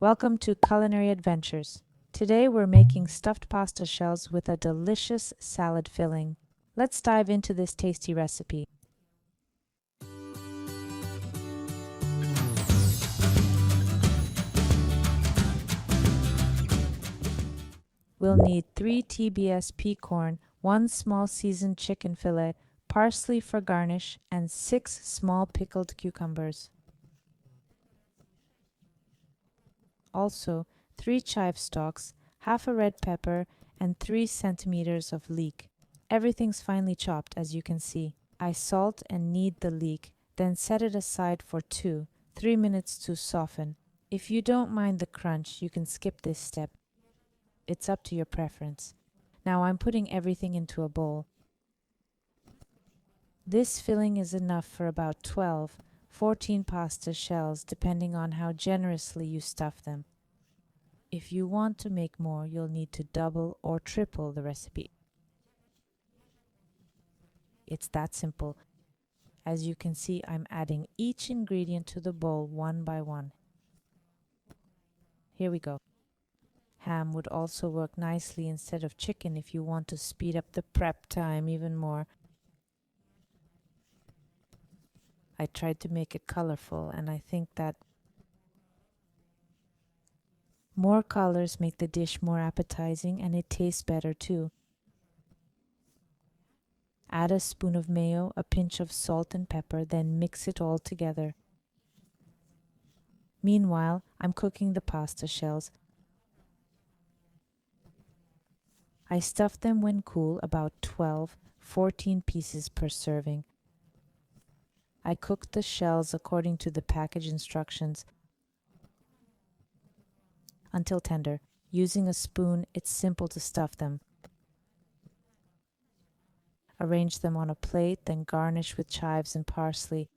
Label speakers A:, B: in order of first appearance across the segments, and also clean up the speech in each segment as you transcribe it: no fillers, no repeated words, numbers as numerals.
A: Welcome to Culinary Adventures. Today we're making stuffed pasta shells with a delicious salad filling. Let's dive into this tasty recipe. We'll need 3 TBS pea corn, 1 small seasoned chicken fillet, parsley for garnish, and 6 small pickled cucumbers. Also, 3 chive stalks, half a red pepper, and 3 centimeters of leek. Everything's finely chopped, as you can see. I salt and knead the leek, then set it aside for 2-3 minutes to soften. If you don't mind the crunch, you can skip this step. It's up to your preference. Now I'm putting everything into a bowl. This filling is enough for about 12-14 pasta shells, depending on how generously you stuff them. If you want to make more, you'll need to double or triple the recipe. It's that simple. As you can see, I'm adding each ingredient to the bowl one by one. Here we go. Ham would also work nicely instead of chicken if you want to speed up the prep time even more. I tried to make it colorful, and I think that more colors make the dish more appetizing and it tastes better too. Add a spoon of mayo, a pinch of salt and pepper, then mix it all together. Meanwhile, I'm cooking the pasta shells. I stuff them when cool, about 12-14 pieces per serving. I cook the shells according to the package instructions until tender. Using a spoon, it's simple to stuff them. Arrange them on a plate, then garnish with chives and parsley.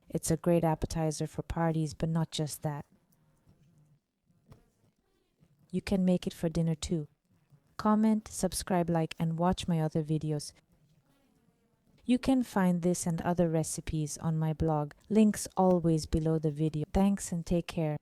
A: It's a great appetizer for parties, but not just that. You can make it for dinner too. Comment, subscribe, like, and watch my other videos. You can find this and other recipes on my blog. Links always below the video. Thanks and take care.